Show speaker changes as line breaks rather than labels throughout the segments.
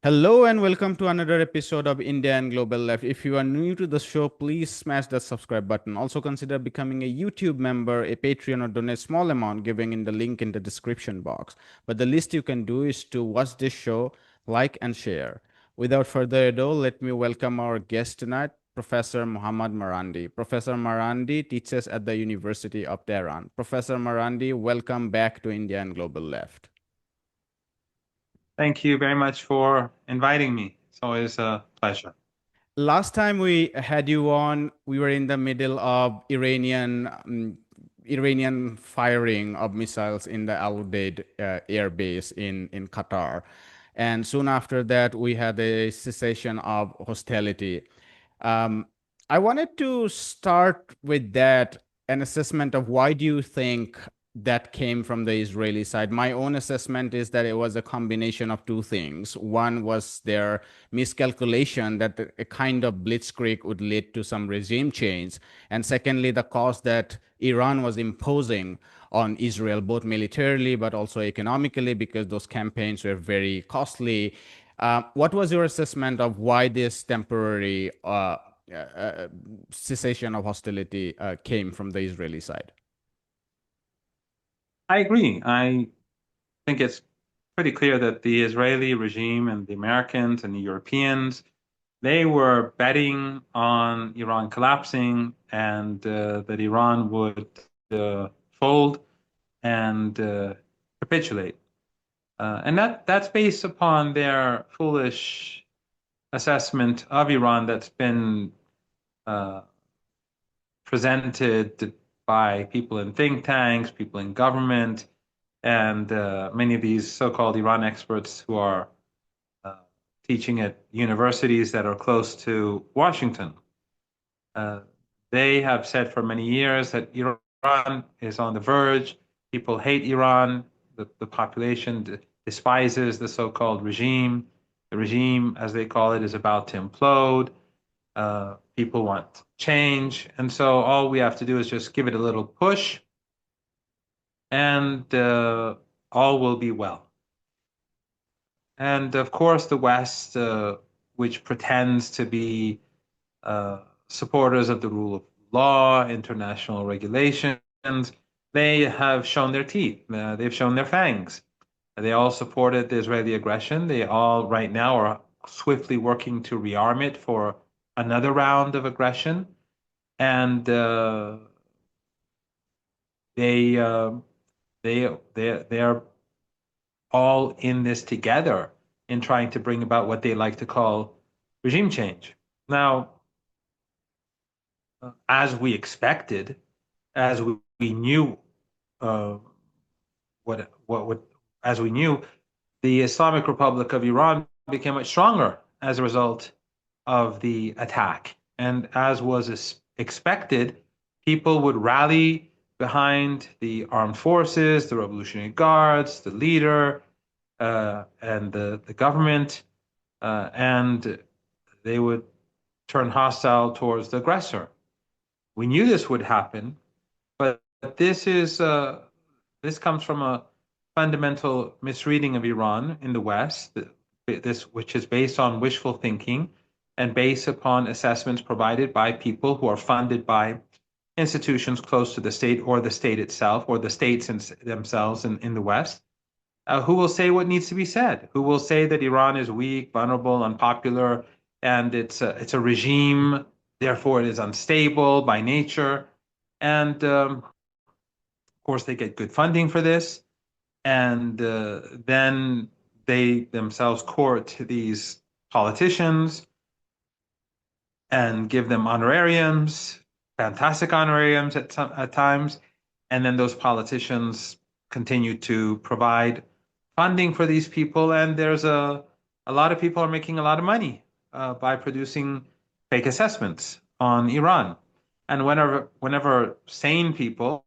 Hello and welcome to another episode of India and Global Left. If you are new to the show, please smash that subscribe button. Also consider becoming a YouTube member, a Patreon, or donate small amount, giving in the link in the description box. But the least you can do is to watch this show, like and share. Without further ado, let me welcome our guest tonight, Professor Mohammad Marandi. Professor Marandi teaches at the University of Tehran. Professor Marandi, welcome back to India and Global Left.
Thank you very much for inviting me. It's always a pleasure.
Last time we had you on, we were in the middle of Iranian firing of missiles in the Al Udeid air base in Qatar, and soon after that we had a cessation of hostility. Um, I wanted to start with that, an assessment of why do you think that came from the Israeli side. My own assessment is that it was a combination of two things. One was their miscalculation that a kind of blitzkrieg would lead to some regime change. And secondly, the cost that Iran was imposing on Israel, both militarily but also economically, because those campaigns were very costly. What was your assessment of why this temporary cessation of hostility came from the Israeli side?
I agree. I think it's pretty clear that the Israeli regime and the Americans and the Europeans, they were betting on Iran collapsing and that Iran would fold and capitulate. And that's based upon their foolish assessment of Iran that's been uh, presented by people in think tanks, people in government, and many of these so-called Iran experts who are uh, teaching at universities that are close to Washington. Uh, they have said for many years that Iran is on the verge. People hate Iran. The population despises the so-called regime. The regime, as they call it, is about to implode. People want change. And so all we have to do is just give it a little push and all will be well. And of course, the West, which pretends to be supporters of the rule of law, international regulations, they have shown their teeth. They've shown their fangs. They all supported the Israeli aggression. They all, right now, are swiftly working to rearm it for another round of aggression. And they, uh, they're all in this together in trying to bring about what they like to call regime change. Now, as we expected, as we knew uh, what would, as we knew, the Islamic Republic of Iran became much stronger as a result of the attack. And as was expected, people would rally behind the armed forces, the Revolutionary Guards, the leader, and the government, and they would turn hostile towards the aggressor. We knew this would happen, but this comes from a fundamental misreading of Iran in the West, this which is based on wishful thinking and based upon assessments provided by people who are funded by institutions close to the state or the state itself or the states themselves in the West, who will say what needs to be said, who will say that Iran is weak, vulnerable, unpopular, and it's a regime, therefore it is unstable by nature. And of course, they get good funding for this. And then they themselves court these politicians and give them honorariums, fantastic honorariums at times. And then those politicians continue to provide funding for these people. And there's a lot of people are making a lot of money by producing fake assessments on Iran. And whenever sane people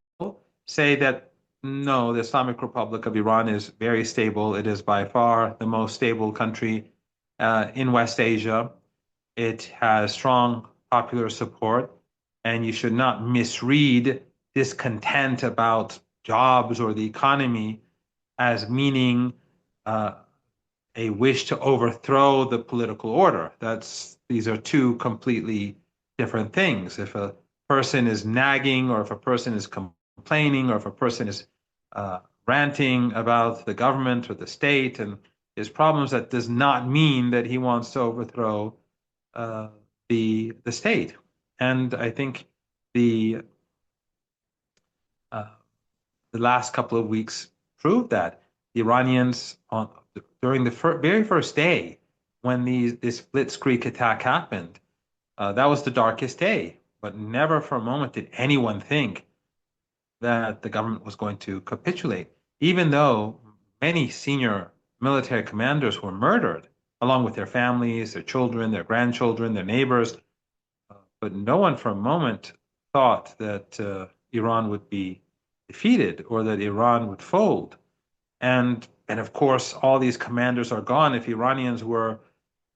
say that no, the Islamic Republic of Iran is very stable. It is by far the most stable country in West Asia. It has strong popular support, and you should not misread discontent about jobs or the economy as meaning uh, a wish to overthrow the political order. These are two completely different things. If a person is nagging, or if a person is complaining, or if a person is ranting about the government or the state and his problems, that does not mean that he wants to overthrow uh, the state. And I think the uh, the last couple of weeks proved that the Iranians during the very first day when this blitzkrieg attack happened, that was the darkest day. But never for a moment did anyone think that the government was going to capitulate, even though many senior military commanders were murdered, along with their families, their children, their grandchildren, their neighbors. But no one for a moment thought that Iran would be defeated or that Iran would fold. And of course, all these commanders are gone. If Iranians were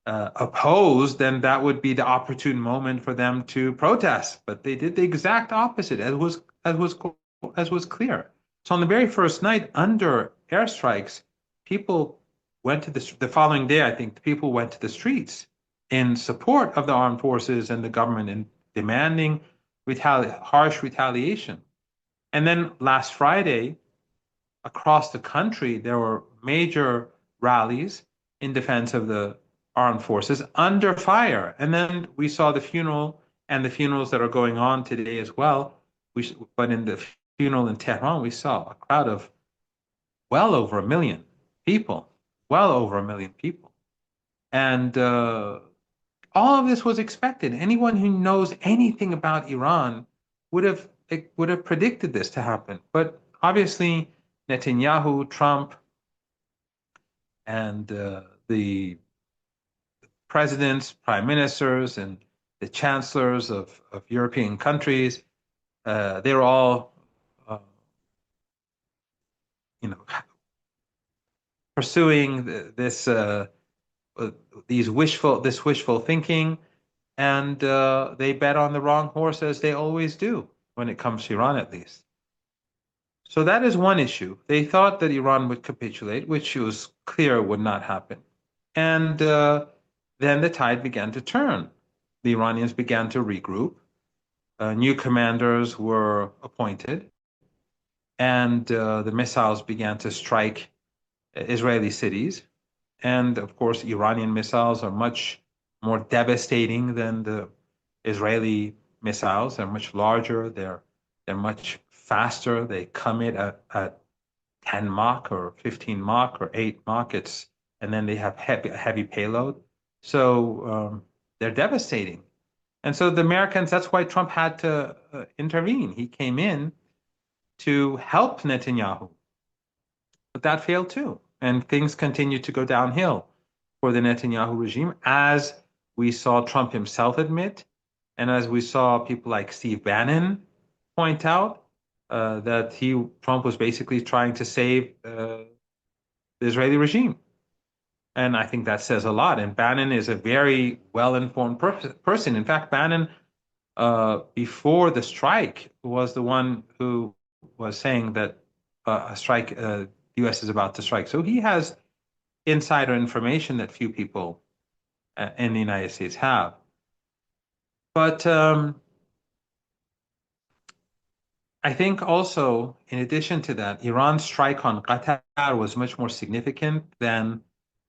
opposed, then that would be the opportune moment for them to protest. But they did the exact opposite, as was clear. So on the very first night, under airstrikes, people went to the following day. I think the people went to the streets in support of the armed forces and the government in demanding harsh retaliation. And then last Friday, across the country, there were major rallies in defense of the armed forces under fire. And then we saw the funeral and the funerals that are going on today as well. But in the funeral in Tehran, we saw a crowd of well over 1 million people, well over 1 million people. And all of this was expected. Anyone who knows anything about Iran would have predicted this to happen. But obviously, Netanyahu, Trump, and the presidents, prime ministers, and the chancellors of European countries, they're all, pursuing this wishful thinking, and they bet on the wrong horse, as they always do when it comes to Iran, at least. So that is one issue. They thought that Iran would capitulate, which was clear would not happen. And then the tide began to turn. The Iranians began to regroup. New commanders were appointed, and the missiles began to strike Israeli cities. And of course, Iranian missiles are much more devastating than the Israeli missiles. They're much larger. They're much faster. They come in at 10 Mach or 15 Mach or 8 Mach. And then they have heavy payload. So they're devastating. And so the Americans, that's why Trump had to intervene. He came in to help Netanyahu. But that failed too. And things continued to go downhill for the Netanyahu regime, as we saw Trump himself admit, and as we saw people like Steve Bannon point out, that Trump was basically trying to save the Israeli regime. And I think that says a lot. And Bannon is a very well-informed person. In fact, Bannon, before the strike, was the one who was saying that the U.S. is about to strike. So he has insider information that few people in the United States have. But I think also, in addition to that, Iran's strike on Qatar was much more significant than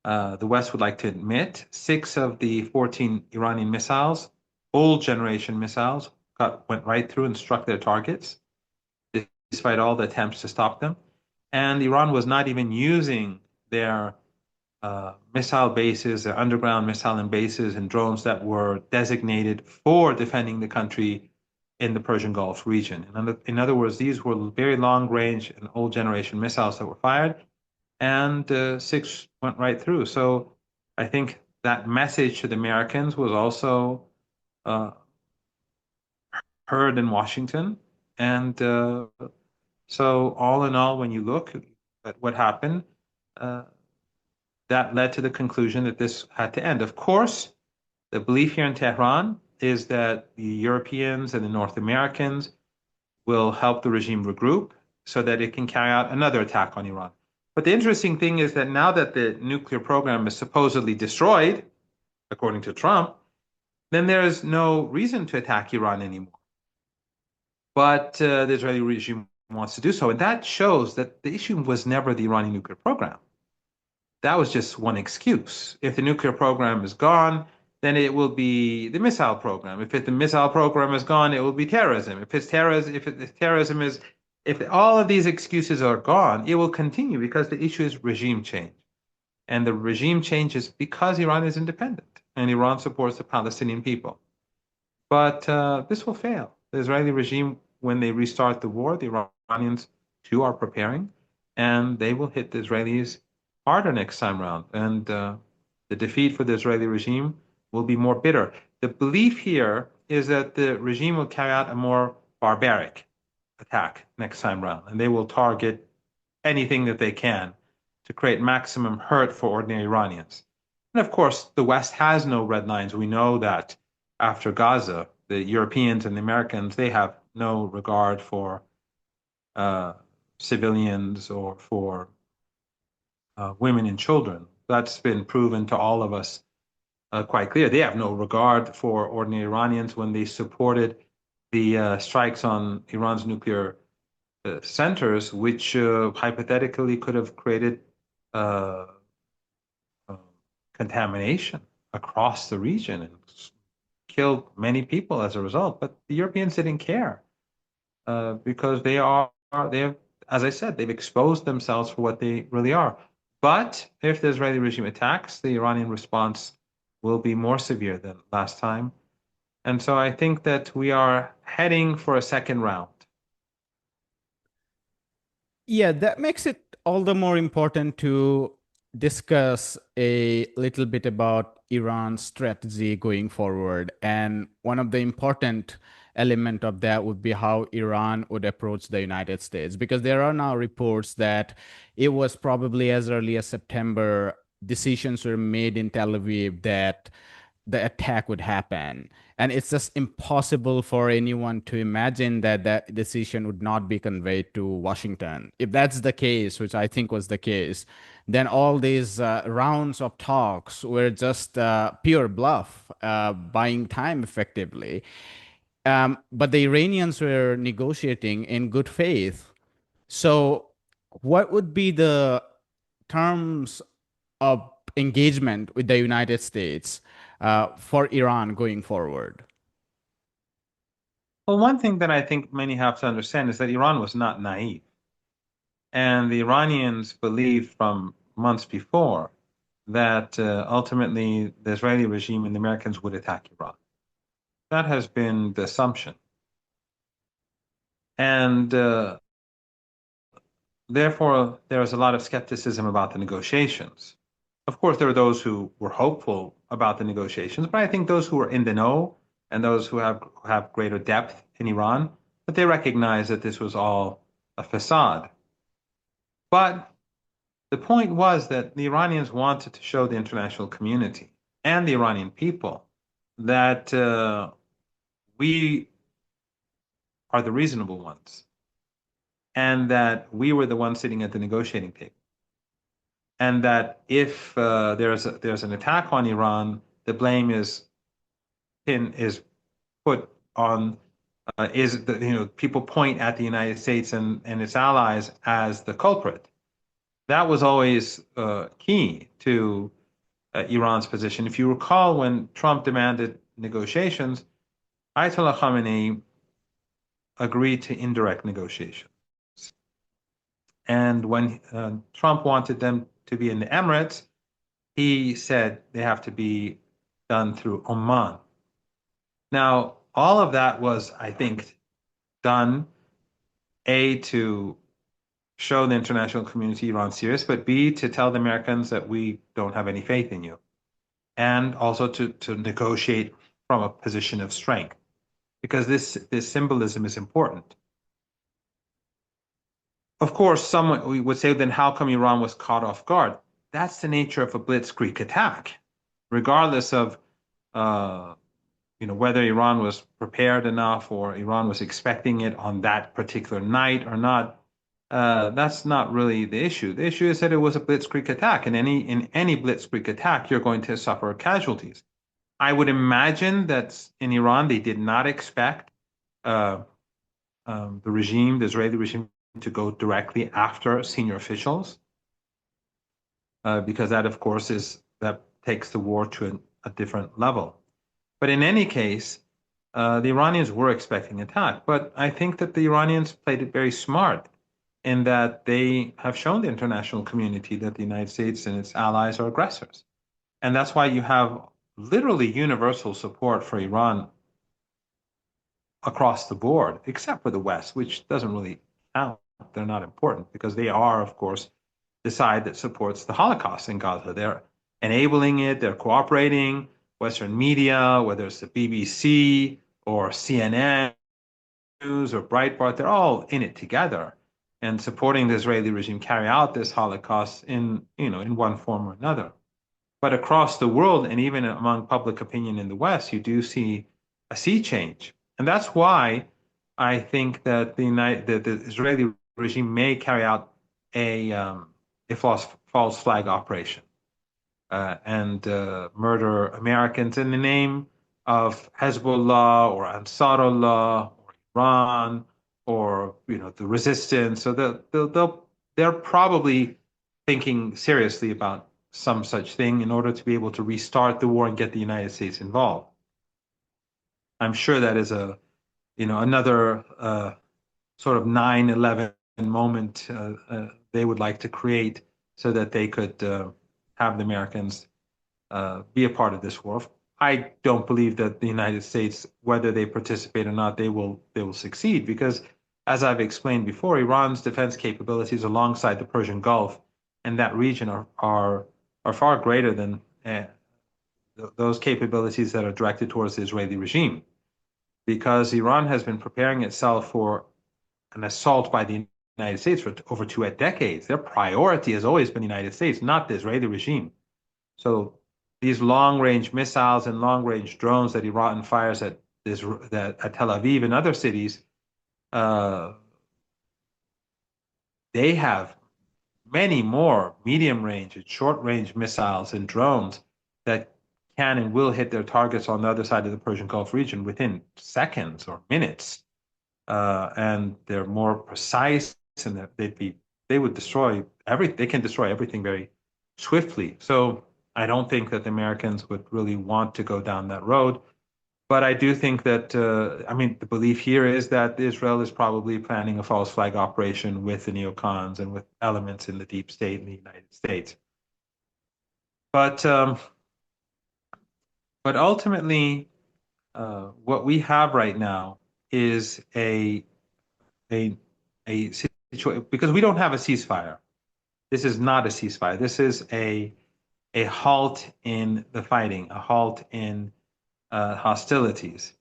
the West would like to admit. 6 of the 14 Iranian missiles, old generation missiles, went right through and struck their targets, despite all the attempts to stop them. And Iran was not even using their missile bases, their underground missile bases and drones that were designated for defending the country in the Persian Gulf region. In other words, these were very long range and old generation missiles that were fired, and 6 went right through. So I think that message to the Americans was also heard in Washington. And so all in all, when you look at what happened, that led to the conclusion that this had to end. Of course, the belief here in Tehran is that the Europeans and the North Americans will help the regime regroup so that it can carry out another attack on Iran. But the interesting thing is that now that the nuclear program is supposedly destroyed, according to Trump, then there is no reason to attack Iran anymore. But the Israeli regime wants to do so. And that shows that the issue was never the Iranian nuclear program. That was just one excuse. If the nuclear program is gone, then it will be the missile program. If the missile program is gone, it will be terrorism. If all of these excuses are gone, it will continue because the issue is regime change. And the regime change is because Iran is independent and Iran supports the Palestinian people. But this will fail. The Israeli regime, when they restart the war, the Iranians too are preparing, and they will hit the Israelis harder next time round. And the defeat for the Israeli regime will be more bitter. The belief here is that the regime will carry out a more barbaric attack next time round, and they will target anything that they can to create maximum hurt for ordinary Iranians. And of course, the West has no red lines. We know that after Gaza, the Europeans and the Americans, they have no regard for civilians or for women and children. That's been proven to all of us quite clear. They have no regard for ordinary Iranians when they supported the strikes on Iran's nuclear centers, which hypothetically could have created uh, contamination across the region and killed many people as a result. But the Europeans didn't care because they have, as I said, they've exposed themselves for what they really are. But if the Israeli regime attacks, the Iranian response will be more severe than last time. And so I think that we are heading for a second round.
Yeah, that makes it all the more important to discuss a little bit about Iran's strategy going forward. And one of the important element of that would be how Iran would approach the United States, because there are now reports that it was probably as early as September, decisions were made in Tel Aviv that the attack would happen. And it's just impossible for anyone to imagine that that decision would not be conveyed to Washington. If that's the case, which I think was the case, then all these rounds of talks were just pure bluff, buying time effectively. But the Iranians were negotiating in good faith. So, what would be the terms of engagement with the United States for Iran going forward?
Well, one thing that I think many have to understand is that Iran was not naive. And the Iranians believed from months before that ultimately the Israeli regime and the Americans would attack Iran. That has been the assumption. And therefore, there is a lot of skepticism about the negotiations. Of course, there are those who were hopeful about the negotiations, but I think those who are in the know and those who have greater depth in Iran, that they recognize that this was all a facade. But the point was that the Iranians wanted to show the international community and the Iranian people that we are the reasonable ones and that we were the ones sitting at the negotiating table. And that if there's an attack on Iran, the blame is put on people point at the United States and its allies as the culprit. That was always key to Iran's position. If you recall, when Trump demanded negotiations, Ayatollah Khamenei agreed to indirect negotiations. And when Trump wanted them to be in the Emirates, he said they have to be done through Oman. Now, all of that was, I think, done, A, to show the international community Iran's serious, but B, to tell the Americans that we don't have any faith in you, and also to negotiate from a position of strength, because this symbolism is important. Of course, someone would say, then how come Iran was caught off guard? That's the nature of a blitzkrieg attack, regardless of whether Iran was prepared enough or Iran was expecting it on that particular night or not. That's not really the issue. The issue is that it was a blitzkrieg attack, and in any blitzkrieg attack, you're going to suffer casualties. I would imagine that in Iran they did not expect uh, the Israeli regime, to go directly after senior officials, because that, of course, that takes the war to a different level. But in any case, the Iranians were expecting attack. But I think that the Iranians played it very smart in that they have shown the international community that the United States and its allies are aggressors. And that's why you have literally universal support for Iran across the board, except for the West, which doesn't really count. They're not important because they are, of course, the side that supports the Holocaust in Gaza. They're enabling it, they're cooperating. Western media, whether it's the BBC or CNN News or Breitbart, they're all in it together and supporting the Israeli regime carry out this Holocaust in one form or another. But across the world, and even among public opinion in the West, you do see a sea change. And that's why I think that the Israeli regime may carry out a false flag operation and murder Americans in the name of Hezbollah or Ansarullah or Iran or the resistance. So they're probably thinking seriously about some such thing in order to be able to restart the war and get the United States involved. I'm sure that is another sort of 9/11 moment they would like to create so that they could have the Americans be a part of this war. I don't believe that the United States, whether they participate or not, they will succeed because, as I've explained before, Iran's defense capabilities alongside the Persian Gulf and that region are far greater than those capabilities that are directed towards the Israeli regime, because Iran has been preparing itself for an assault by the United States for over 2 decades. Their priority has always been the United States, not the Israeli regime. So these long-range missiles and long-range drones that Iran fires at Tel Aviv and other cities, they have many more medium-range and short-range missiles and drones that can and will hit their targets on the other side of the Persian Gulf region within seconds or minutes. And they're more precise, and they would destroy they can destroy everything very swiftly. So I don't think that the Americans would really want to go down that road. But I do think that, the belief here is that Israel is probably planning a false flag operation with the neocons and with elements in the deep state in the United States. But ultimately, what we have right now is a situation, because we don't have a ceasefire. This is not a ceasefire. This is a halt in the fighting, a halt in hostilities.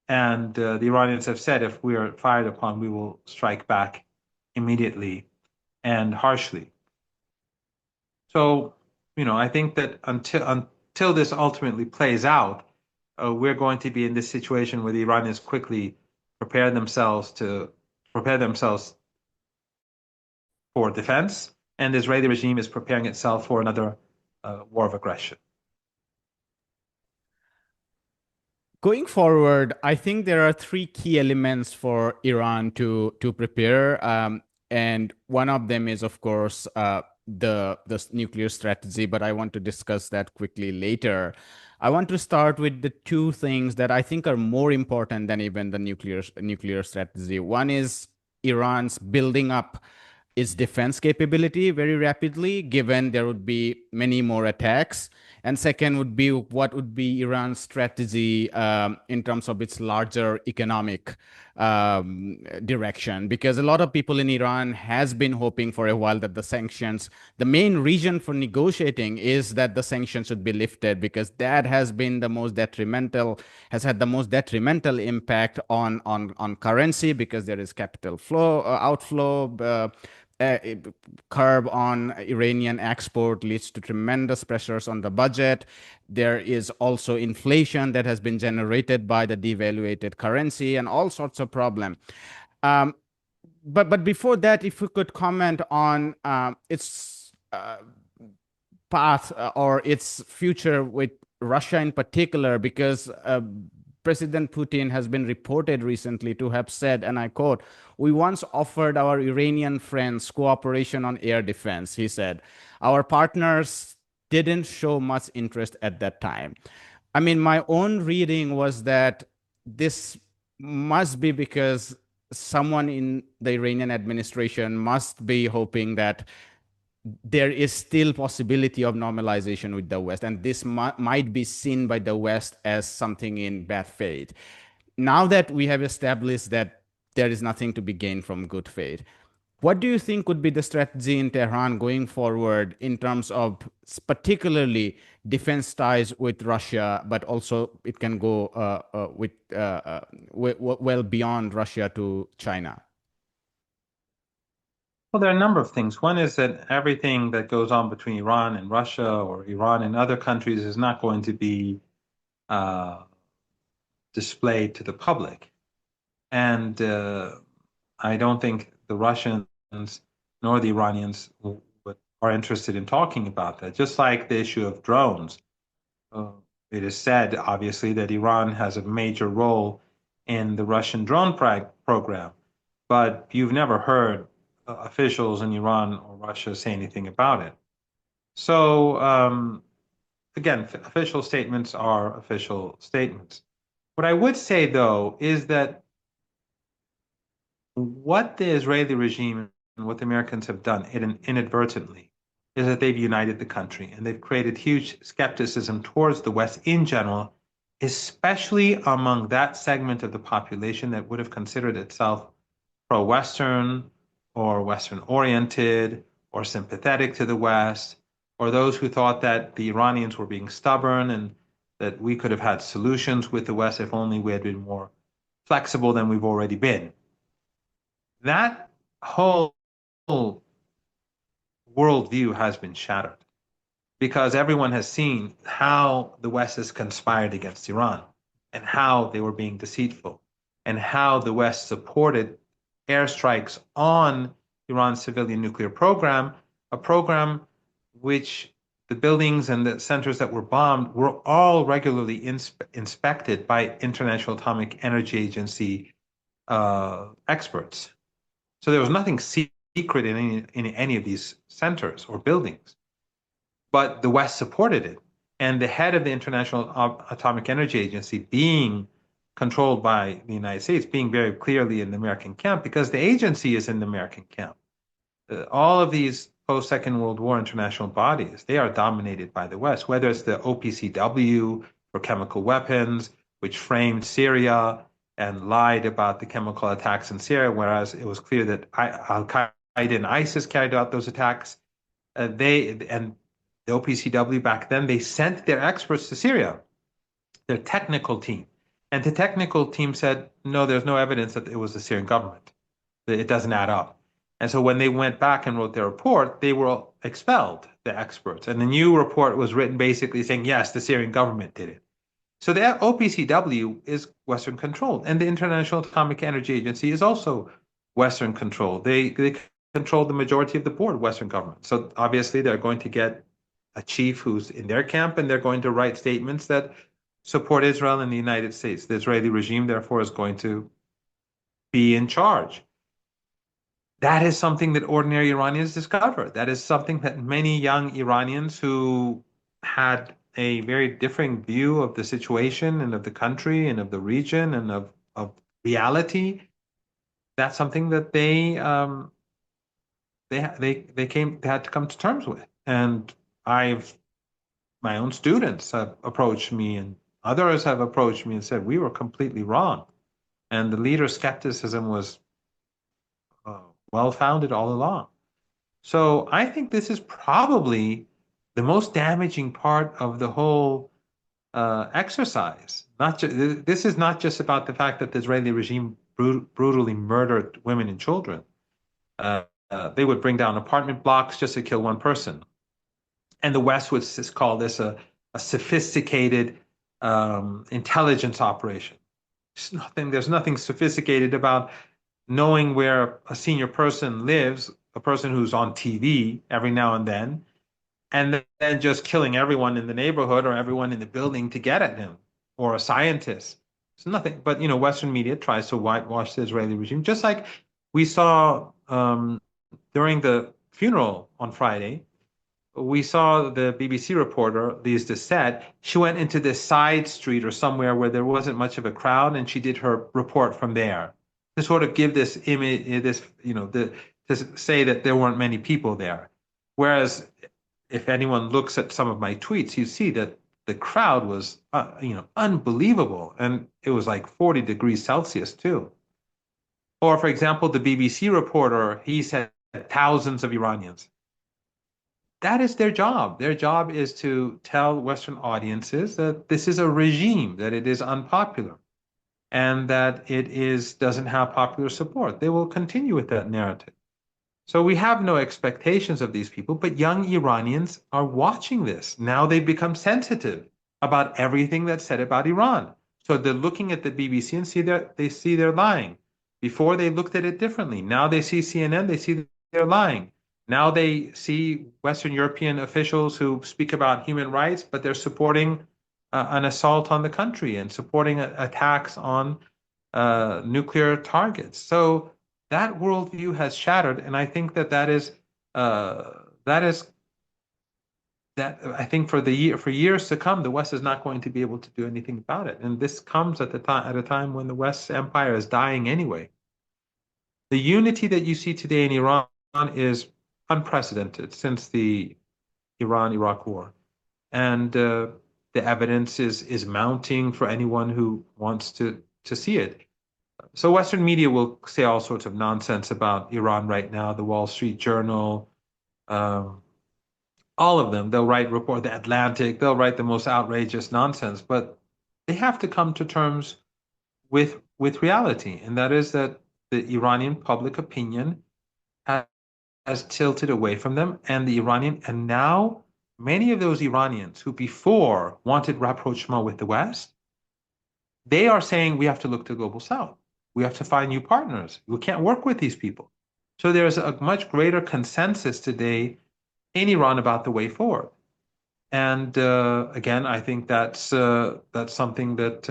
And the Iranians have said if we are fired upon, we will strike back immediately and harshly. So, I think that until this ultimately plays out, we're going to be in this situation where the Iranians quickly prepare themselves for defense, and the Israeli regime is preparing itself for another war of aggression.
Going forward, I think there are three key elements for Iran to prepare, and one of them is, of course, the nuclear strategy. But I want to discuss that quickly later. I want to start with the two things that I think are more important than even the nuclear strategy. One is Iran's building up its defense capability very rapidly, given there would be many more attacks. And second would be what would be Iran's strategy in terms of its larger economic direction, because a lot of people in Iran has been hoping for a while that the main reason for negotiating is that the sanctions should be lifted, because that has had the most detrimental impact on currency, because there is capital outflow. Curb on Iranian export leads to tremendous pressures on the budget. There is also inflation that has been generated by the devaluated currency and all sorts of problems. but before that, if you could comment on its path or its future with Russia in particular, because President Putin has been reported recently to have said, and I quote, "We once offered our Iranian friends cooperation on air defense," he said. "Our partners didn't show much interest at that time." I mean, my own reading was that this must be because someone in the Iranian administration must be hoping that there is still possibility of normalization with the West, and this might be seen by the West as something in bad faith. Now that we have established that there is nothing to be gained from good faith, what do you think would be the strategy in Tehran going forward in terms of particularly defense ties with Russia, but also it can go well beyond Russia to China?
Well, there are a number of things. One is that everything that goes on between Iran and Russia or Iran and other countries is not going to be uh, displayed to the public. And I don't think the Russians nor the Iranians are interested in talking about that. Just like the issue of drones. Uh, it is said, obviously, that Iran has a major role in the Russian drone program, but you've never heard officials in Iran or Russia say anything about it. So, again, official statements are official statements. What I would say, though, is that what the Israeli regime and what the Americans have done inadvertently is that they've united the country and they've created huge skepticism towards the West in general, especially among that segment of the population that would have considered itself pro-Western or Western-oriented or sympathetic to the West, or those who thought that the Iranians were being stubborn and that we could have had solutions with the West if only we had been more flexible than we've already been. That whole worldview has been shattered because everyone has seen how the West has conspired against Iran and how they were being deceitful and how the West supported airstrikes on Iran's civilian nuclear program, a program which the buildings and the centers that were bombed were all regularly inspected by International Atomic Energy Agency experts. So there was nothing secret in any of these centers or buildings. But the West supported it. And the head of the International Atomic Energy Agency being controlled by the United States, being very clearly in the American camp, because the agency is in the American camp. All of these post-Second World War international bodies, they are dominated by the West, whether it's the OPCW for chemical weapons, which framed Syria and lied about the chemical attacks in Syria, whereas it was clear that Al-Qaeda and ISIS carried out those attacks. And the OPCW back then, they sent their experts to Syria, their technical team. And the technical team said, no, there's no evidence that it was the Syrian government. It doesn't add up. And so when they went back and wrote their report, they were expelled, the experts. And the new report was written basically saying, yes, the Syrian government did it. So the OPCW is Western controlled, and the International Atomic Energy Agency is also Western controlled. They control the majority of the board, Western government. So obviously they're going to get a chief who's in their camp, and they're going to write statements that support Israel and the United States. The Israeli regime, therefore, is going to be in charge. That is something that ordinary Iranians discovered. That is something that many young Iranians who had a very different view of the situation and of the country and of the region and of reality, that's something that they had to come to terms with. And my own students have approached me and others have approached me and said we were completely wrong. And the leader's skepticism was well-founded all along. So I think this is probably the most damaging part of the whole exercise. This is not just about the fact that the Israeli regime brutally murdered women and children. They would bring down apartment blocks just to kill one person. And the West would call this a sophisticated intelligence operation. There's nothing sophisticated about knowing where a senior person lives, a person who's on TV every now and then just killing everyone in the neighborhood or everyone in the building to get at him, or a scientist. It's nothing, but Western media tries to whitewash the Israeli regime, just like we saw during the funeral on Friday. We saw the BBC reporter, Lise Doucet. She went into this side street or somewhere where there wasn't much of a crowd, and she did her report from there to sort of give this image, to say that there weren't many people there. Whereas if anyone looks at some of my tweets, you see that the crowd was, unbelievable, and it was like 40 degrees Celsius too. Or, for example, the BBC reporter, he said thousands of Iranians. That is their job. Their job is to tell Western audiences that this is a regime, that it is unpopular, and that it doesn't have popular support. They will continue with that narrative. So we have no expectations of these people, but young Iranians are watching this. Now they've become sensitive about everything that's said about Iran. So they're looking at the BBC and see they're lying. Before they looked at it differently. Now they see CNN, they see they're lying. Now they see Western European officials who speak about human rights, but they're supporting an assault on the country and supporting attacks on nuclear targets. So that worldview has shattered, and I think that I think for years to come, the West is not going to be able to do anything about it. And this comes at a time when the West's empire is dying anyway. The unity that you see today in Iran is unprecedented since the Iran-Iraq war, and the evidence is mounting for anyone who wants to see it. So Western media will say all sorts of nonsense about Iran right now. The Wall Street Journal, um, all of them, they'll write report. The Atlantic, they'll write the most outrageous nonsense. But they have to come to terms with reality, and that is that the Iranian public opinion has tilted away from them, and now many of those Iranians who before wanted rapprochement with the West, they are saying we have to look to the global South. We have to find new partners. We can't work with these people. So there's a much greater consensus today in Iran about the way forward. And again, I think that's something that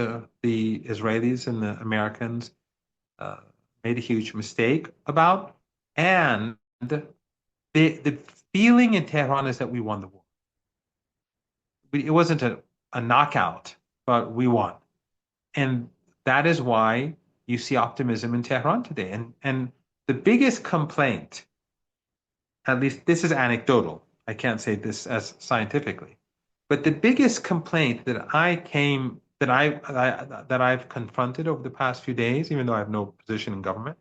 the Israelis and the Americans uh, made a huge mistake about. And the feeling in Tehran is that we won the war. It wasn't a knockout, but we won. And that is why you see optimism in Tehran today. And the biggest complaint, at least this is anecdotal, I can't say this as scientifically, but the biggest complaint that I've confronted over the past few days, even though I have no position in government,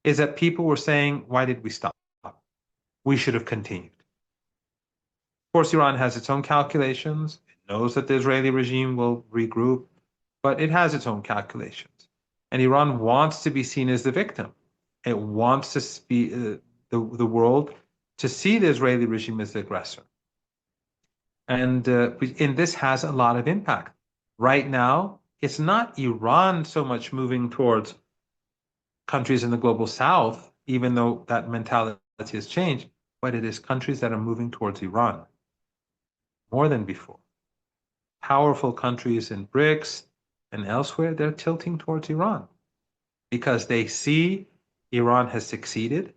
is that people were saying, why did we stop? We should have continued. Of course, Iran has its own calculations. It knows that the Israeli regime will regroup, but it has its own calculations. And Iran wants to be seen as the victim. It wants to be the world to see the Israeli regime as the aggressor. And this has a lot of impact. Right now, it's not Iran so much moving towards countries in the global South, even though that mentality has changed, but it is countries that are moving towards Iran more than before. Powerful countries in BRICS and elsewhere, they're tilting towards Iran because they see Iran has succeeded.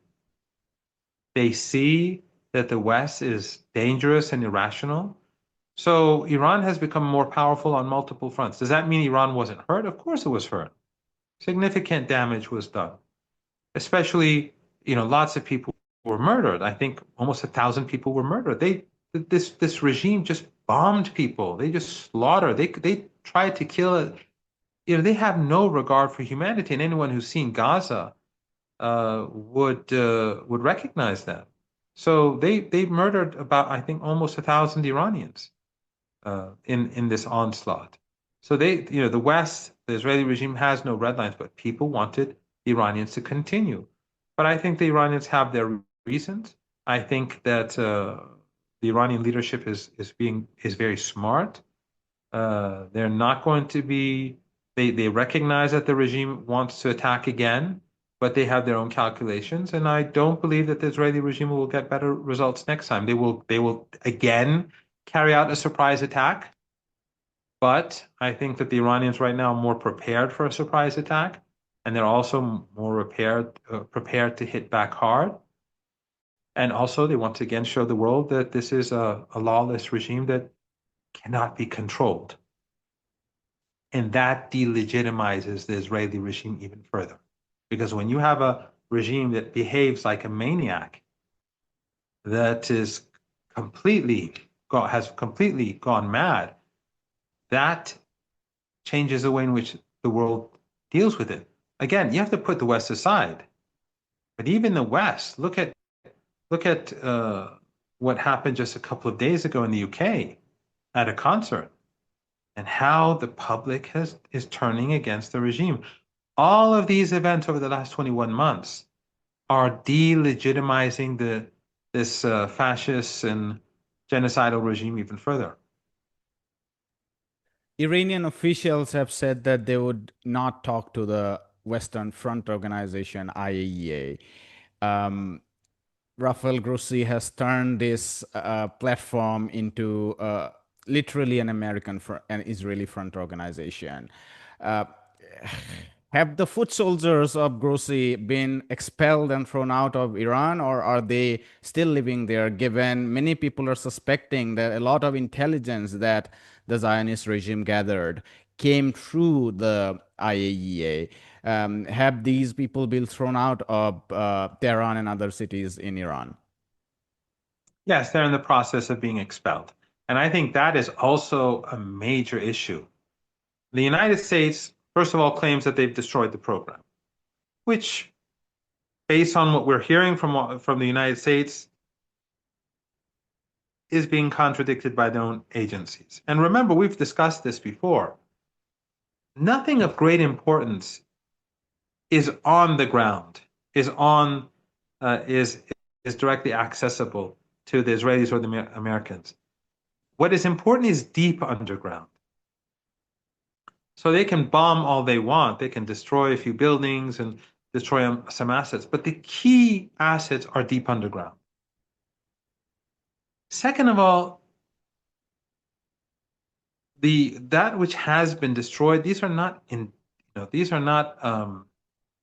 They see that the West is dangerous and irrational. So Iran has become more powerful on multiple fronts. Does that mean Iran wasn't hurt? Of course it was hurt. Significant damage was done. Especially, lots of people were murdered. I think almost 1,000 people were murdered. This regime just bombed people. They just slaughtered. They tried to kill it. They have no regard for humanity, and anyone who's seen Gaza would recognize that. So they murdered about, I think, almost 1,000 Iranians in this onslaught. So the West, the Israeli regime has no red lines, but people wanted the Iranians to continue. But I think the Iranians have their reasons. I think that the Iranian leadership is very smart. They're not going to be. They recognize that the regime wants to attack again, but they have their own calculations, and I don't believe that the Israeli regime will get better results next time. They will again carry out a surprise attack, but I think that the Iranians right now are more prepared for a surprise attack, and they're also more prepared to hit back hard. And also, they want to again show the world that this is a lawless regime that cannot be controlled. And that delegitimizes the Israeli regime even further. Because when you have a regime that behaves like a maniac, that is has completely gone mad, that changes the way in which the world deals with it. Again, you have to put the West aside. But even the West, look at what happened just a couple of days ago in the UK at a concert, and how the public is turning against the regime. All of these events over the last 21 months are delegitimizing this fascist and genocidal regime even further.
Iranian officials have said that they would not talk to the Western Front Organization, IAEA. Rafael Grossi has turned this platform into literally an Israeli front organization. Uh, have the foot soldiers of Grossi been expelled and thrown out of Iran, or are they still living there, given many people are suspecting that a lot of intelligence that the Zionist regime gathered came through the IAEA? Have these people been thrown out of Tehran and other cities in Iran?
Yes, they're in the process of being expelled. And I think that is also a major issue. The United States, first of all, claims that they've destroyed the program, which, based on what we're hearing from the United States, is being contradicted by their own agencies. And remember, we've discussed this before. Nothing of great importance is on the ground, is directly accessible to the Israelis or the Americans. What is important is deep underground. So they can bomb all they want. They can destroy a few buildings and destroy some assets, but the key assets are deep underground. Second of all, that which has been destroyed, these are not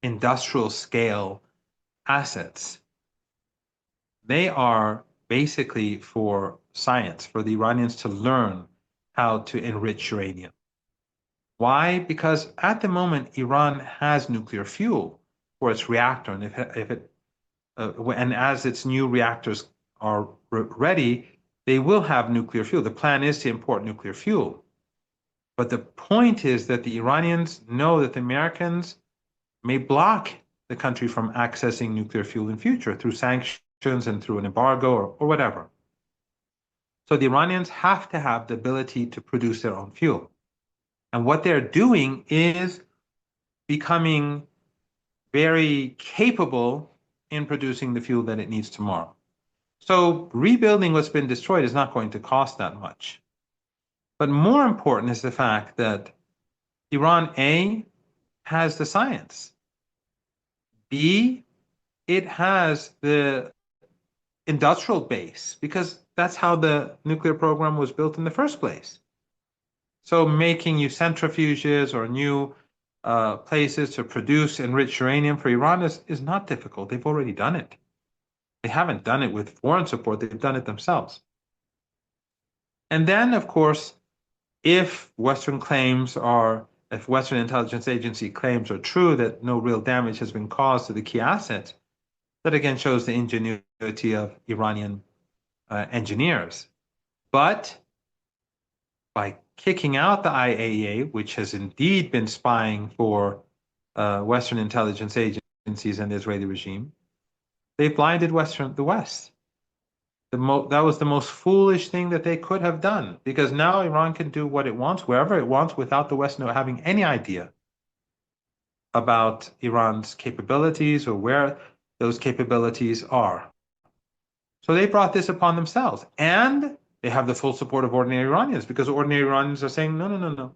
industrial scale assets. They are basically for science, for the Iranians to learn how to enrich uranium. Why? Because at the moment, Iran has nuclear fuel for its reactor, and and as its new reactors are ready, they will have nuclear fuel. The plan is to import nuclear fuel. But the point is that the Iranians know that the Americans may block the country from accessing nuclear fuel in future through sanctions and through an embargo or whatever. So the Iranians have to have the ability to produce their own fuel. And what they're doing is becoming very capable in producing the fuel that it needs tomorrow. So rebuilding what's been destroyed is not going to cost that much. But more important is the fact that Iran, A, has the science. B, it has the industrial base, because that's how the nuclear program was built in the first place. So making new centrifuges or new places to produce enriched uranium for Iran is not difficult. They've already done it. They haven't done it with foreign support. They've done it themselves. And then, of course, if Western intelligence agency claims are true that no real damage has been caused to the key assets, that again shows the ingenuity of Iranian engineers. But by kicking out the IAEA, which has indeed been spying for Western intelligence agencies and the Israeli regime, they blinded the West. That was the most foolish thing that they could have done, because now Iran can do what it wants, wherever it wants, without the West having any idea about Iran's capabilities or where those capabilities are. So they brought this upon themselves. And they have the full support of ordinary Iranians, because ordinary Iranians are saying, no, no, no, no.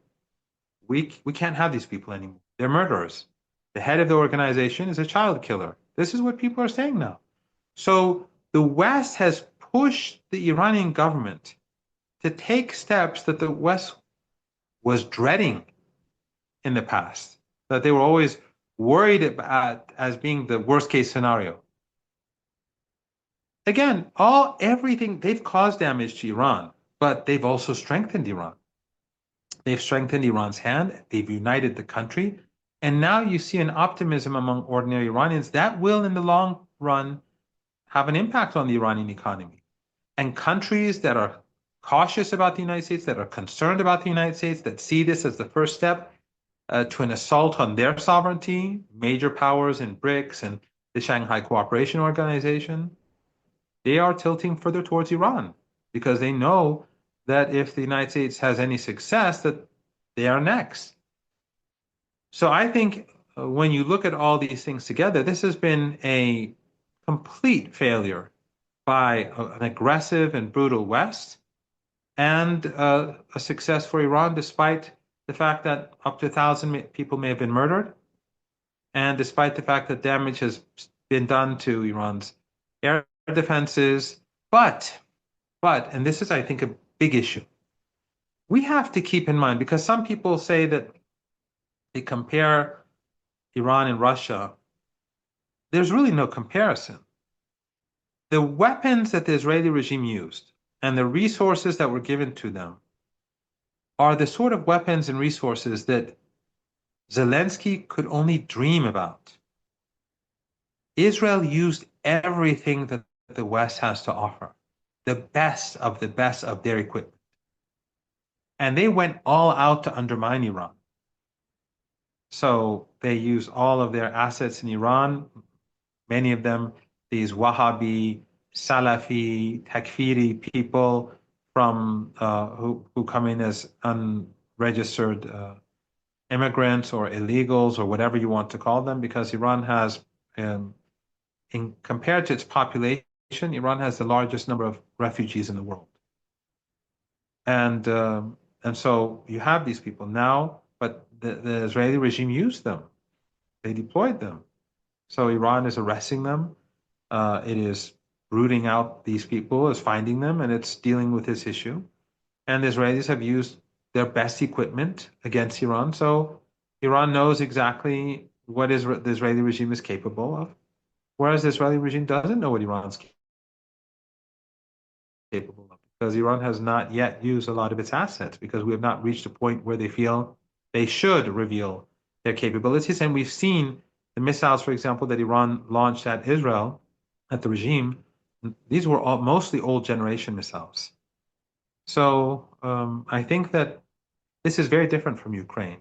We can't have these people anymore. They're murderers. The head of the organization is a child killer. This is what people are saying now. So the West has pushed the Iranian government to take steps that the West was dreading in the past, that they were always worried about as being the worst case scenario. Again, everything they've caused damage to Iran, but they've also strengthened Iran. They've strengthened Iran's hand, they've united the country, and now you see an optimism among ordinary Iranians that will, in the long run, have an impact on the Iranian economy. And countries that are cautious about the United States, that are concerned about the United States, that see this as the first step to an assault on their sovereignty, major powers in BRICS and the Shanghai Cooperation Organization, they are tilting further towards Iran because they know that if the United States has any success, that they are next. So I think when you look at all these things together, this has been a complete failure by an aggressive and brutal West and a success for Iran, despite the fact that up to 1,000 people may have been murdered, and despite the fact that damage has been done to Iran's air defenses. But, and this is, I think, a big issue, we have to keep in mind, because some people say that they compare Iran and Russia. There's really no comparison. The weapons that the Israeli regime used and the resources that were given to them are the sort of weapons and resources that Zelensky could only dream about. Israel used everything that the West has to offer, the best of their equipment. And they went all out to undermine Iran. So they used all of their assets in Iran, many of them, these Wahhabi, Salafi, Takfiri people from who come in as unregistered immigrants or illegals or whatever you want to call them, because Iran has, compared to its population, Iran has the largest number of refugees in the world. And so you have these people now, but the Israeli regime used them. They deployed them. So Iran is arresting them. It is rooting out these people, is finding them, and it's dealing with this issue. And the Israelis have used their best equipment against Iran. So Iran knows exactly what the Israeli regime is capable of, whereas the Israeli regime doesn't know what Iran's capable of, because Iran has not yet used a lot of its assets, because we have not reached a point where they feel they should reveal their capabilities. And we've seen the missiles, for example, that Iran launched at Israel, at the regime. These were mostly old generation missiles. So I think that this is very different from Ukraine.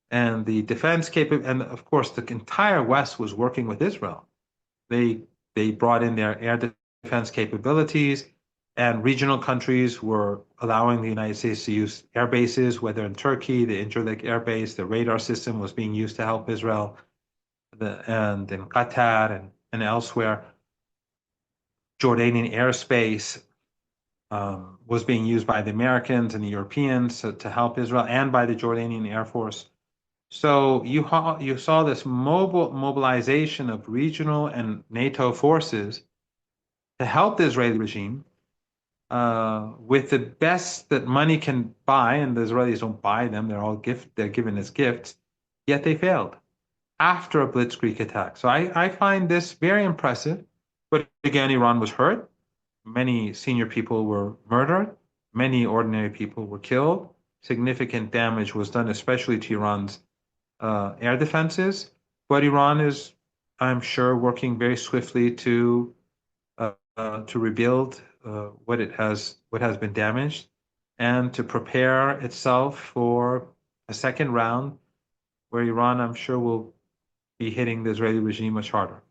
And the defense capability, and of course, the entire West was working with Israel. They brought in their air defense capabilities, and regional countries were allowing the United States to use air bases, whether in Turkey, the Incirlik air base, the radar system was being used to help Israel, and in Qatar and elsewhere. Jordanian airspace was being used by the Americans and the Europeans to help Israel, and by the Jordanian Air Force. So you saw this mobilization of regional and NATO forces to help the Israeli regime with the best that money can buy, and the Israelis don't buy them; they're given as gifts. Yet they failed after a blitzkrieg attack. So I find this very impressive. But again, Iran was hurt. Many senior people were murdered. Many ordinary people were killed. Significant damage was done, especially to Iran's air defenses. But Iran is, I'm sure, working very swiftly to rebuild what has been damaged, and to prepare itself for a second round where Iran, I'm sure, will be hitting the Israeli regime much harder.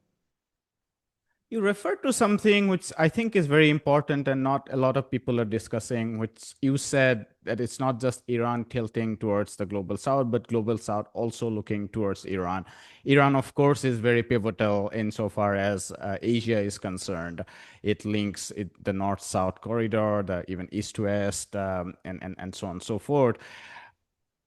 You referred to something which I think is very important and not a lot of people are discussing, which you said that it's not just Iran tilting towards the global south, but global south also looking towards Iran. Iran, of course, is very pivotal insofar as Asia is concerned. It links the north-south corridor, the even east-west, and so on and so forth.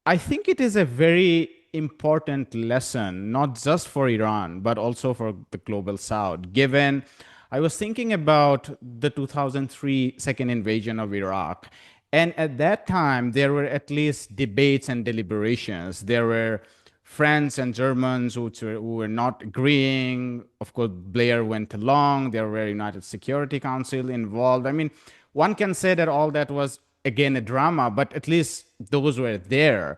I think it is a very important lesson, not just for Iran, but also for the global South, given I was thinking about the 2003 second invasion of Iraq. And at that time, there were at least debates and deliberations. There were France and Germans who were not agreeing. Of course, Blair went along. There were United Security Council involved. I mean, one can say that all that was again a drama, but at least those were there.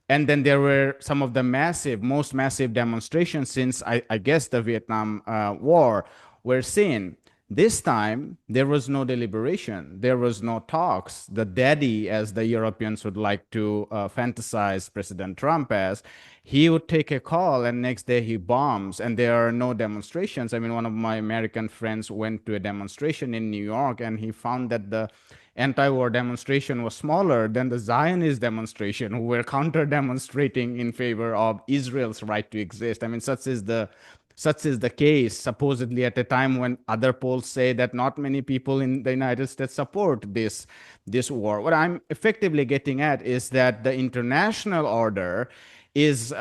And then there were some of the most massive demonstrations since I guess the Vietnam War were seen. This time, there was no deliberation. There was no talks. The daddy, as the Europeans would like to fantasize President Trump as, he would take a call and next day he bombs and there are no demonstrations. I mean, one of my American friends went to a demonstration in New York and he found that the anti-war demonstration was smaller than the Zionist demonstration, who were counter-demonstrating in favor of Israel's right to exist. I mean, such is the case, supposedly at a time when other polls say that not many people in the United States support this war. What I'm effectively getting at is that the international order is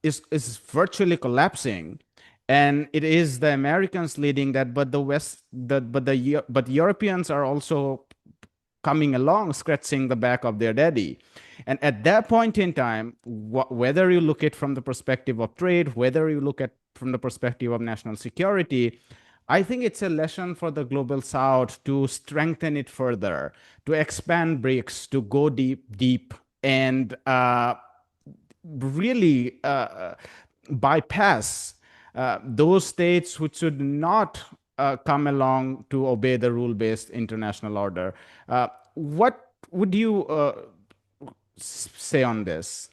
virtually collapsing, and it is the Americans leading that, but the West, but Europeans are also coming along, scratching the back of their daddy. And at that point in time, whether you look at from the perspective of trade, whether you look at from the perspective of national security, I think it's a lesson for the global South to strengthen it further, to expand BRICS, to go deep, and really bypass those states which should not come along to obey the rule-based international order. What would you say on this?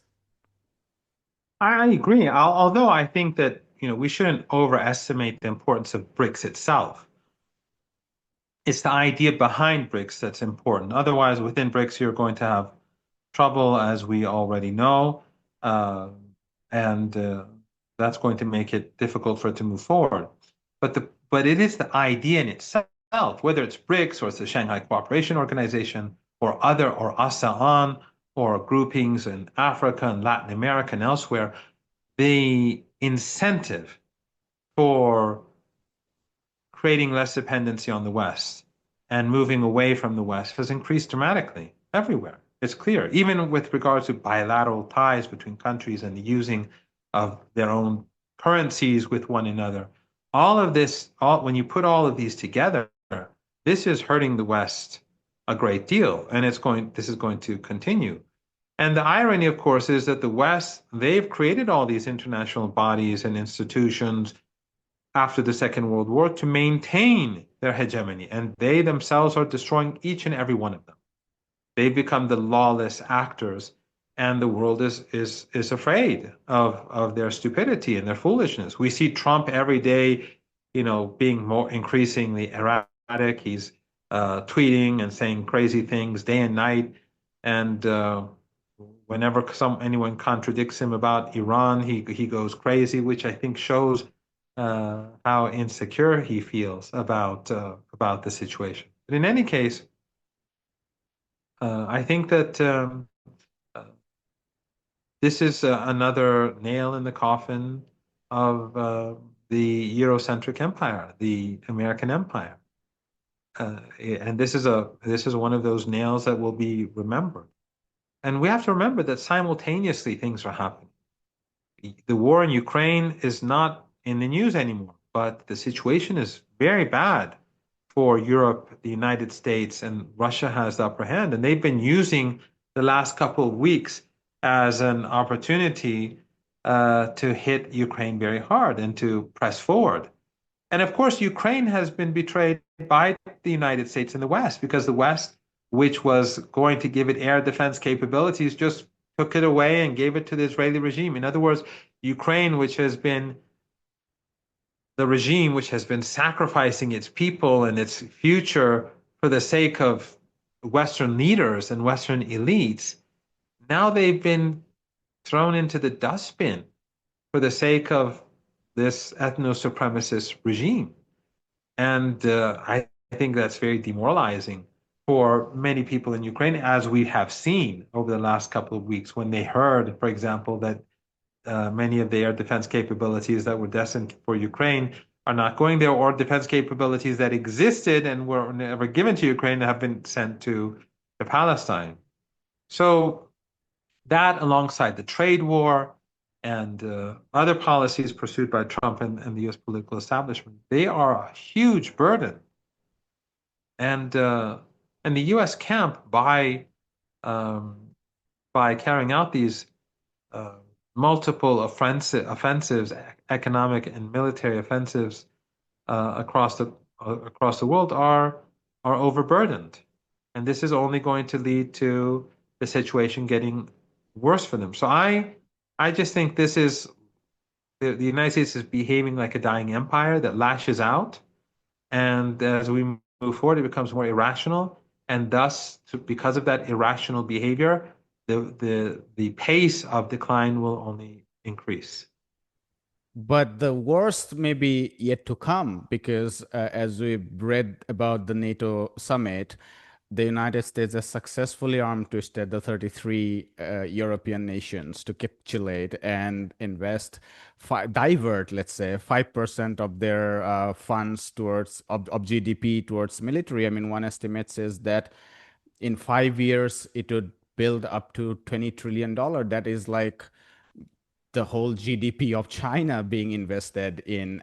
I agree. Although I think that we shouldn't overestimate the importance of BRICS itself. It's the idea behind BRICS that's important. Otherwise, within BRICS, you're going to have trouble, as we already know, uh, and that's going to make it difficult for it to move forward. But it is the idea in itself, whether it's BRICS or it's the Shanghai Cooperation Organization or other or ASEAN or groupings in Africa and Latin America and elsewhere, the incentive for creating less dependency on the West and moving away from the West has increased dramatically everywhere. It's clear, even with regards to bilateral ties between countries and the using of their own currencies with one another. All of this, when you put all of these together, this is hurting the West a great deal, and this is going to continue. And the irony, of course, is that the West, they've created all these international bodies and institutions after the Second World War to maintain their hegemony, and they themselves are destroying each and every one of them. They've become the lawless actors, and the world is afraid of their stupidity and their foolishness. We see Trump every day, being more increasingly erratic. He's tweeting and saying crazy things day and night, and whenever anyone contradicts him about Iran, he goes crazy, which I think shows how insecure he feels about the situation. But in any case, I think that this is another nail in the coffin of the Eurocentric empire, the American empire, and this is one of those nails that will be remembered. And we have to remember that simultaneously things are happening. The war in Ukraine is not in the news anymore, but the situation is very bad for Europe, the United States, and Russia has the upper hand. And they've been using the last couple of weeks as an opportunity to hit Ukraine very hard and to press forward. And of course, Ukraine has been betrayed by the United States and the West, because the West, which was going to give it air defense capabilities, just took it away and gave it to the Israeli regime. In other words, Ukraine, which has been the regime which has been sacrificing its people and its future for the sake of Western leaders and Western elites, now they've been thrown into the dustbin for the sake of this ethno-supremacist regime. And I think that's very demoralizing for many people in Ukraine, as we have seen over the last couple of weeks when they heard, for example, that many of the air defense capabilities that were destined for Ukraine are not going there, or defense capabilities that existed and were never given to Ukraine have been sent to Palestine. So that, alongside the trade war and other policies pursued by Trump and the U.S. political establishment, they are a huge burden. And the U.S. camp, by carrying out these multiple offensives, economic and military offensives across the world, are overburdened, and this is only going to lead to the situation getting worse for them. So I just think this is the United States is behaving like a dying empire that lashes out, and as we move forward, it becomes more irrational, and thus, because of that irrational behavior, the pace of decline will only increase.
But the worst may be yet to come because, as we've read about the NATO summit, the United States has successfully arm twisted the 33 European nations to capitulate and invest, divert, let's say, 5% of their funds towards of GDP towards military. I mean, one estimate says that in 5 years it would build up to $20 trillion. That is like the whole GDP of China being invested in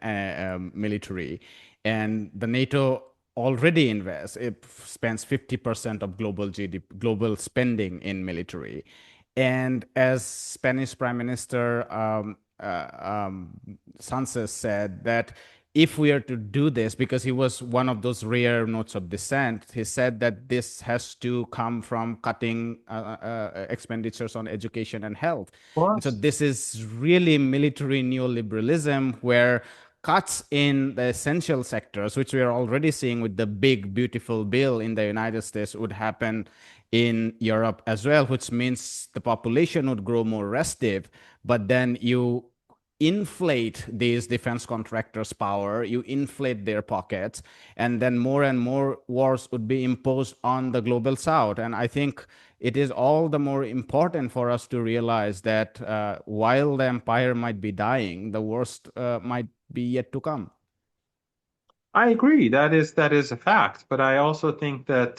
military. And the NATO already invests, it spends 50% of global GDP, global spending in military. And as Spanish Prime Minister Sanchez said, that if we are to do this, because he was one of those rare notes of dissent, he said that this has to come from cutting expenditures on education and health. And so this is really military neoliberalism, where cuts in the essential sectors, which we are already seeing with the big, beautiful bill in the United States, would happen in Europe as well, which means the population would grow more restive. But then you inflate these defense contractors' power, you inflate their pockets, and then more and more wars would be imposed on the global south. And I think it is all the more important for us to realize that while the empire might be dying, the worst might be yet to come.
I agree. That is a fact. But I also think that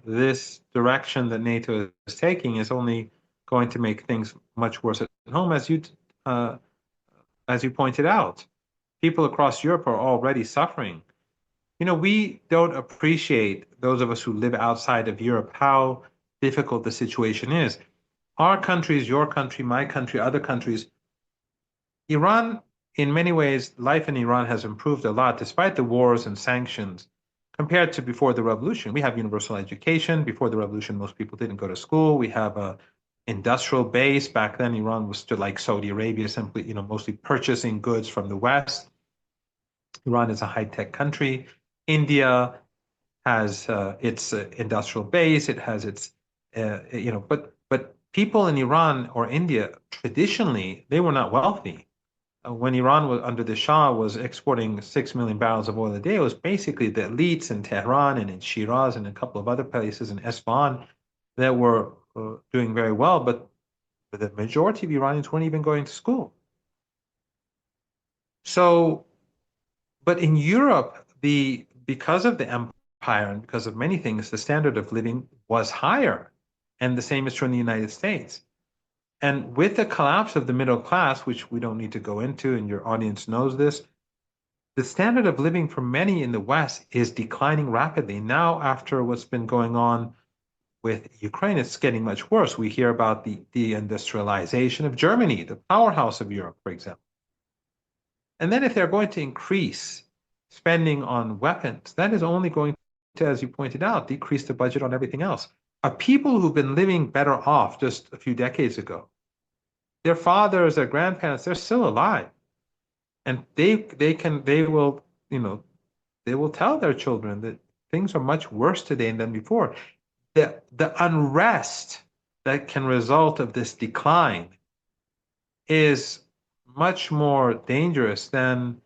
this direction that NATO is taking is only going to make things much worse at home, as you pointed out. People across Europe are already suffering. You know, we don't appreciate, those of us who live outside of Europe, how difficult the situation is. Our countries, your country, my country, other countries, Iran, in many ways, life in Iran has improved a lot despite the wars and sanctions compared to before the revolution. We have universal education. Before the revolution, most people didn't go to school. We have a industrial base. Back then, Iran was still like Saudi Arabia, simply, you know, mostly purchasing goods from the West. Iran is a high-tech country. India has its industrial base. It has its, you know, but people in Iran or India traditionally, they were not wealthy. When Iran was under the Shah was exporting 6 million barrels of oil a day, it was basically the elites in Tehran and in Shiraz and a couple of other places in Esfahan that were doing very well, but the majority of Iranians weren't even going to school. So, but in Europe, because of the empire and because of many things, the standard of living was higher, and the same is true in the United States. And with the collapse of the middle class, which we don't need to go into, and your audience knows this, the standard of living for many in the West is declining rapidly. Now, after what's been going on with Ukraine, it's getting much worse. We hear about the deindustrialization of Germany, the powerhouse of Europe, for example. And then if they're going to increase spending on weapons, that is only going to, as you pointed out, decrease the budget on everything else. People who've been living better off just a few decades ago, their fathers, their grandparents, they're still alive. And they will, you know, they will tell their children that things are much worse today than before. The unrest that can result of this decline is much more dangerous than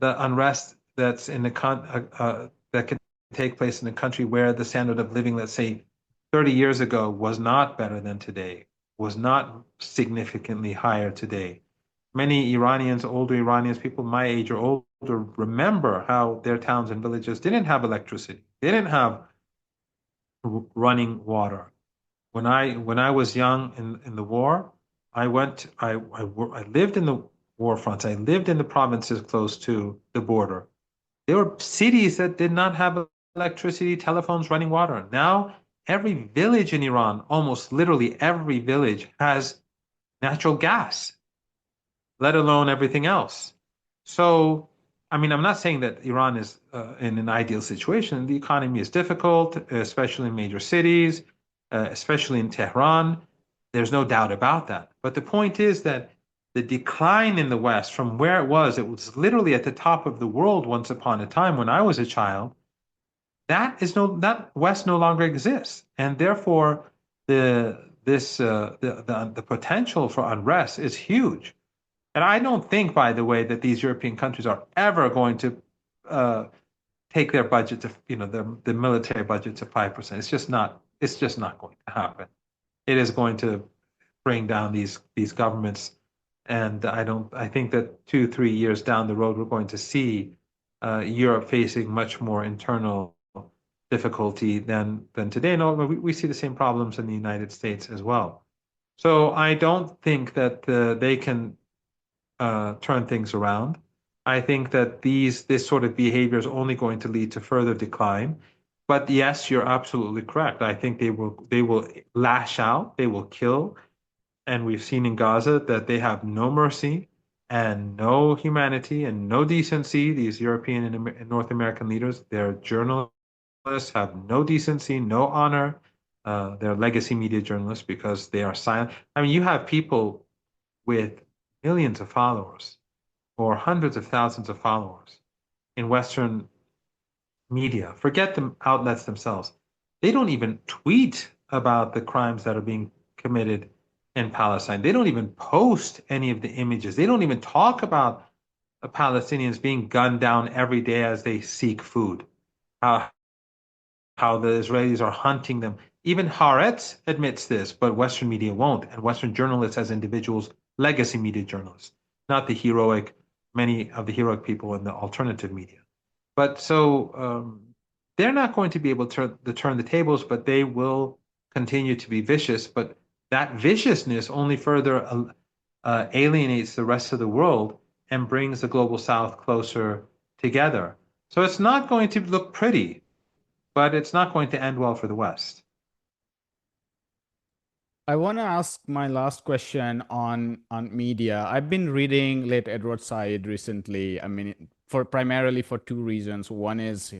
the unrest that's in the that can take place in a country where the standard of living, let's say, 30 years ago was not better than today, was not significantly higher today. Many Iranians, older Iranians, people my age or older, remember how their towns and villages didn't have electricity. They didn't have running water. When I was young in the war, I lived in the war fronts. I lived in the provinces close to the border. There were cities that did not have electricity, telephones, running water. Now, every village in Iran, almost literally every village, has natural gas, let alone everything else. So, I mean, I'm not saying that Iran is in an ideal situation. The economy is difficult, especially in major cities, especially in Tehran. There's no doubt about that. But the point is that the decline in the West from where it was literally at the top of the world once upon a time when I was a child. That West no longer exists, and therefore the potential for unrest is huge. And I don't think, by the way, that these European countries are ever going to uh, take their budget to, the military budget to 5%. It's just not going to happen. It is going to bring down these governments. And I think that 2, 3 years down the road, we're going to see Europe facing much more internal difficulty than today. No, we see the same problems in the United States as well. So I don't think that they can turn things around. I think that this sort of behavior is only going to lead to further decline. But yes, you're absolutely correct. I think they will lash out, they will kill, and we've seen in Gaza that they have no mercy and no humanity and no decency. These European and North American leaders, they're journalists, have no decency, no honor. They're legacy media journalists because they are silent. I mean, you have people with millions of followers or hundreds of thousands of followers in Western media. Forget the outlets themselves. They don't even tweet about the crimes that are being committed in Palestine. They don't even post any of the images. They don't even talk about the Palestinians being gunned down every day as they seek food. How the Israelis are hunting them. Even Haaretz admits this, but Western media won't. And Western journalists, as individuals, legacy media journalists, not many of the heroic people in the alternative media. But so they're not going to be able to turn the tables, but they will continue to be vicious. But that viciousness only further alienates the rest of the world and brings the global South closer together. So it's not going to look pretty, but it's not going to end well for the West.
I want to ask my last question on media. I've been reading late Edward Said recently. I mean, for primarily for two reasons. One is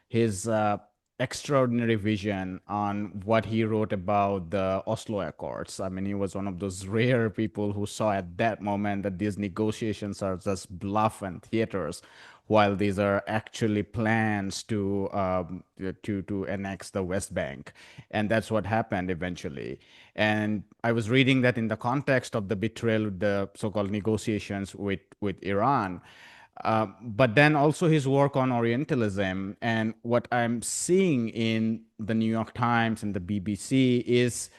his extraordinary vision on what he wrote about the Oslo Accords. I mean, he was one of those rare people who saw at that moment that these negotiations are just bluff and theaters, while these are actually plans to annex the West Bank, and that's what happened eventually. And I was reading that in the context of the betrayal, the so-called negotiations with Iran. But then also his work on Orientalism. And what I'm seeing in the New York Times and the BBC is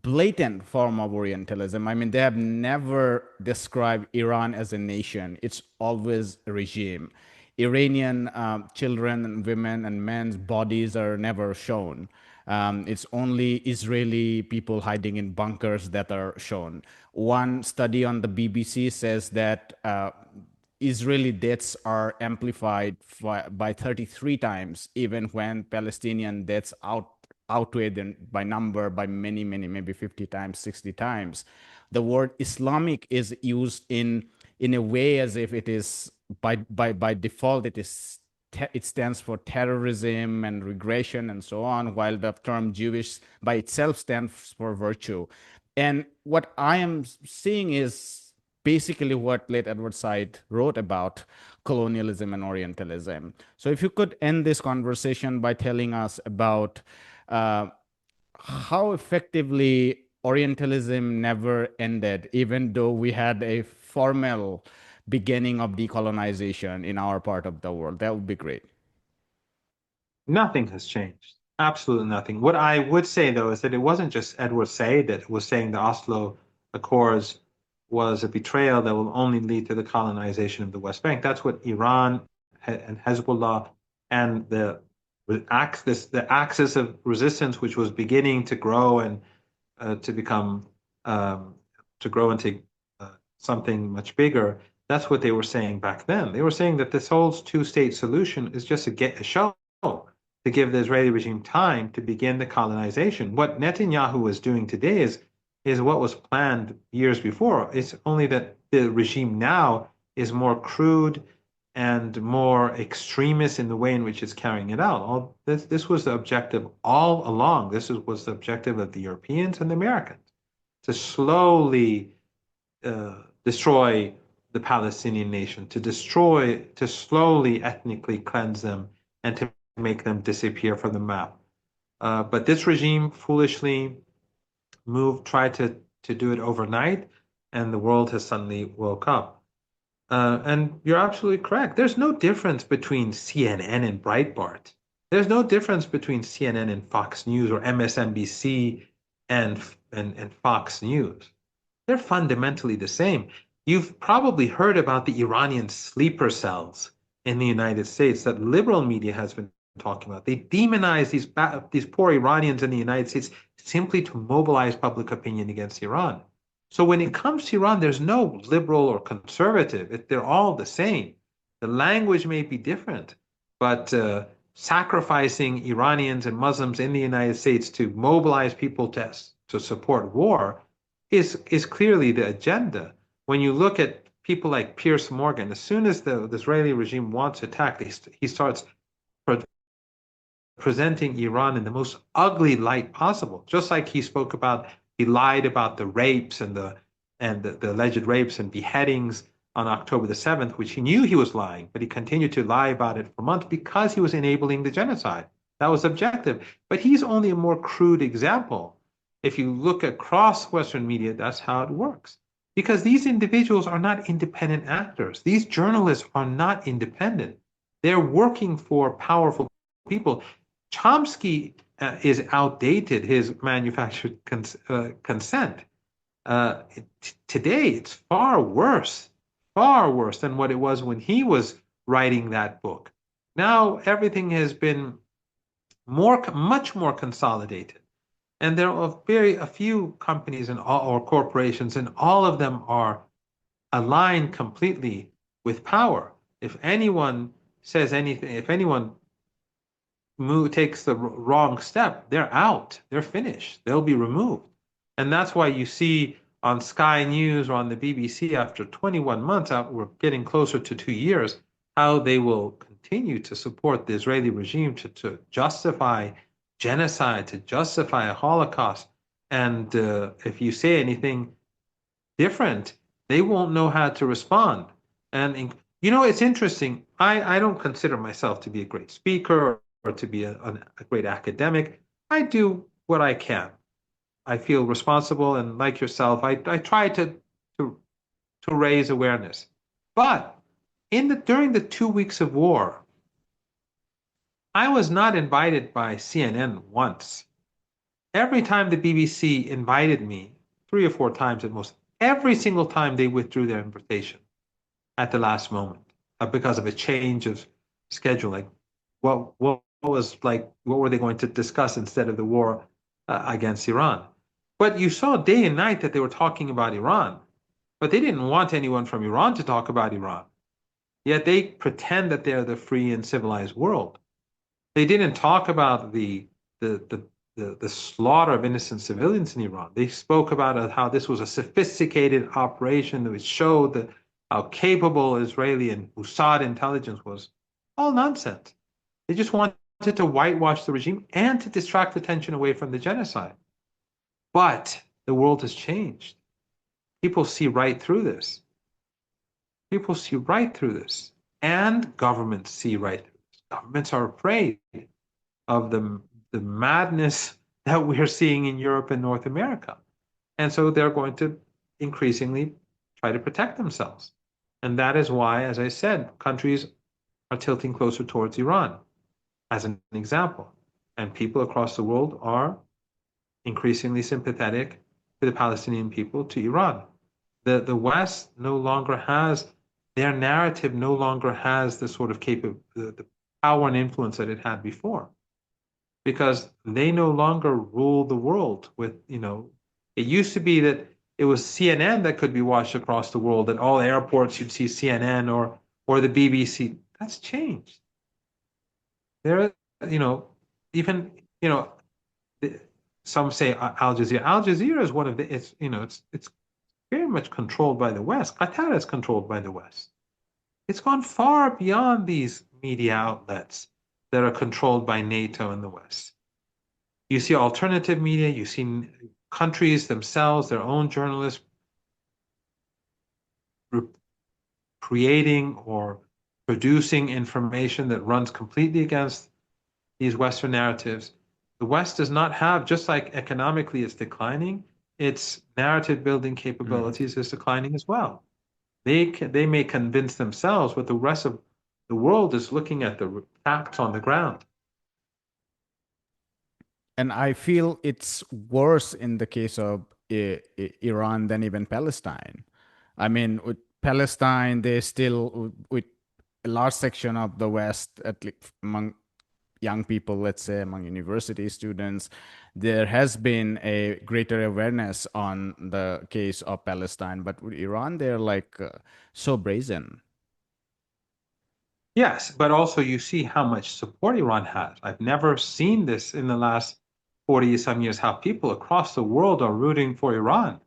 blatant form of Orientalism. I mean, they have never described Iran as a nation. It's always a regime. Iranian children and women and men's bodies are never shown. It's only Israeli people hiding in bunkers that are shown. One study on the BBC says that Israeli deaths are amplified by 33 times, even when Palestinian deaths outweigh them by number by many, many, maybe 50 times, 60 times. The word Islamic is used in a way as if it is by default it stands for terrorism and regression and so on, while the term Jewish by itself stands for virtue. And what I am seeing is basically what late Edward Said wrote about colonialism and Orientalism. So if you could end this conversation by telling us about uh, how effectively Orientalism never ended, even though we had a formal beginning of decolonization in our part of the world. That would be great.
Nothing has changed. Absolutely nothing. What I would say, though, is that it wasn't just Edward Said that was saying the Oslo Accords was a betrayal that will only lead to the colonization of the West Bank. That's what Iran and Hezbollah and the axis of resistance, which was beginning to grow and to become to grow into something much bigger. That's what they were saying back then. They were saying that this whole two-state solution is just a show to give the Israeli regime time to begin the colonization. What Netanyahu is doing today is what was planned years before. It's only that the regime now is more crude and more extremist in the way in which it's carrying it out. This was the objective all along. Was the objective of the Europeans and the Americans to slowly destroy the Palestinian nation, to slowly ethnically cleanse them and to make them disappear from the map. But this regime foolishly tried to do it overnight, and the world has suddenly woke up. And you're absolutely correct. There's no difference between CNN and Breitbart. There's no difference between CNN and Fox News or MSNBC and Fox News. They're fundamentally the same. You've probably heard about the Iranian sleeper cells in the United States that liberal media has been talking about. They demonize these poor Iranians in the United States simply to mobilize public opinion against Iran. So when it comes to Iran, there's no liberal or conservative. They're all the same. The language may be different, but sacrificing Iranians and Muslims in the United States to mobilize people to support war is clearly the agenda. When you look at people like Piers Morgan, as soon as the Israeli regime wants to attack, he starts presenting Iran in the most ugly light possible. Just like he lied about the rapes and the alleged rapes and beheadings on October the 7th, which he knew he was lying, but he continued to lie about it for months because he was enabling the genocide. That was objective. But he's only a more crude example. If you look across Western media, that's how it works. Because these individuals are not independent actors. These journalists are not independent. They're working for powerful people. Chomsky is outdated, his manufactured consent. Today, it's far worse than what it was when he was writing that book. Now, everything has been much more consolidated. And there are a few companies or corporations, and all of them are aligned completely with power. If anyone says anything, if anyone takes the wrong step, they're out. They're finished. They'll be removed. And that's why you see on Sky News or on the BBC after 21 months, we're getting closer to 2 years, how they will continue to support the Israeli regime to justify genocide, to justify a Holocaust. And if you say anything different, they won't know how to respond. And it's interesting. I don't consider myself to be a great speaker or to be a great academic. I do what I can. I feel responsible, and like yourself, I try to raise awareness. But during the 2 weeks of war, I was not invited by CNN once. Every time the BBC invited me, 3 or 4 times at most, every single time they withdrew their invitation at the last moment because of a change of scheduling. What were they going to discuss instead of the war against Iran? But you saw day and night that they were talking about Iran, but they didn't want anyone from Iran to talk about Iran. Yet they pretend that they're the free and civilized world. They didn't talk about the slaughter of innocent civilians in Iran. They spoke about how this was a sophisticated operation that showed how capable Israeli and Mossad intelligence was. All nonsense. They just wanted to whitewash the regime and to distract attention away from the genocide. But the world has changed. People see right through this. People see right through this. And governments see right through this. Governments are afraid of the madness that we're seeing in Europe and North America. And so they're going to increasingly try to protect themselves. And that is why, as I said, countries are tilting closer towards Iran, as an example. And people across the world are increasingly sympathetic to the Palestinian people, to Iran. The West no longer has their narrative, no longer has the sort of the power and influence that it had before, because they no longer rule the world with, it used to be that it was CNN that could be watched across the world. At all airports, you'd see CNN or the BBC. That's changed. There, you know, even some say Al Jazeera. Al Jazeera is one of the. It's very much controlled by the West. Qatar is controlled by the West. It's gone far beyond these media outlets that are controlled by NATO and the West. You see alternative media, you see countries themselves, their own journalists creating or producing information that runs completely against these Western narratives. The West does not have, just like economically it's declining, its narrative building capabilities is declining as well. They may convince themselves, but the rest of the world is looking at the facts on the ground.
And I feel it's worse in the case of Iran than even Palestine. I mean, with Palestine, they still, with a large section of the West, at least among young people, let's say among university students, there has been a greater awareness on the case of Palestine. But with Iran, they're like so brazen.
Yes, but also you see how much support Iran has. I've never seen this in the last 40 some years, how people across the world are rooting for Iran.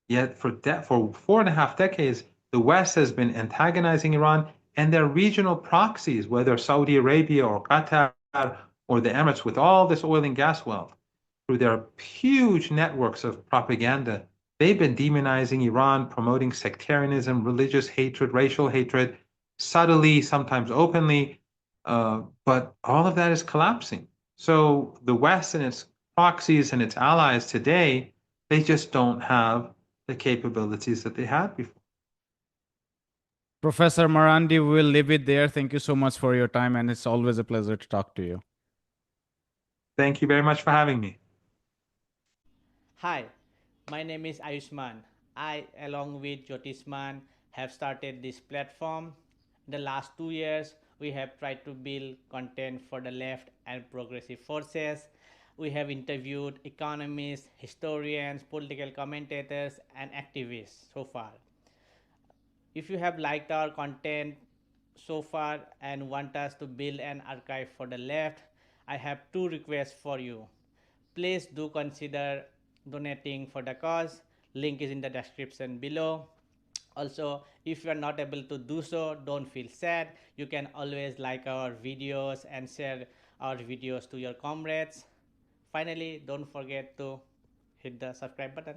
Yet for 4.5 decades, the West has been antagonizing Iran and their regional proxies, whether Saudi Arabia or Qatar or the Emirates, with all this oil and gas wealth, through their huge networks of propaganda, they've been demonizing Iran, promoting sectarianism, religious hatred, racial hatred, subtly, sometimes openly. But all of that is collapsing. So the West and its proxies and its allies today, they just don't have the capabilities that they had before.
Professor Marandi, we will leave it there. Thank you so much for your time, and it's always a pleasure to talk to you.
Thank you very much for having me.
Hi, my name is Ayushman. I, along with Jyotisman, have started this platform. In the last 2 years, we have tried to build content for the left and progressive forces. We have interviewed economists, historians, political commentators, and activists so far. If you have liked our content so far and want us to build an archive for the left, I have two requests for you. Please do consider donating for the cause. Link is in the description below. Also, if you are not able to do so, don't feel sad. You can always like our videos and share our videos to your comrades. Finally, don't forget to hit the subscribe button.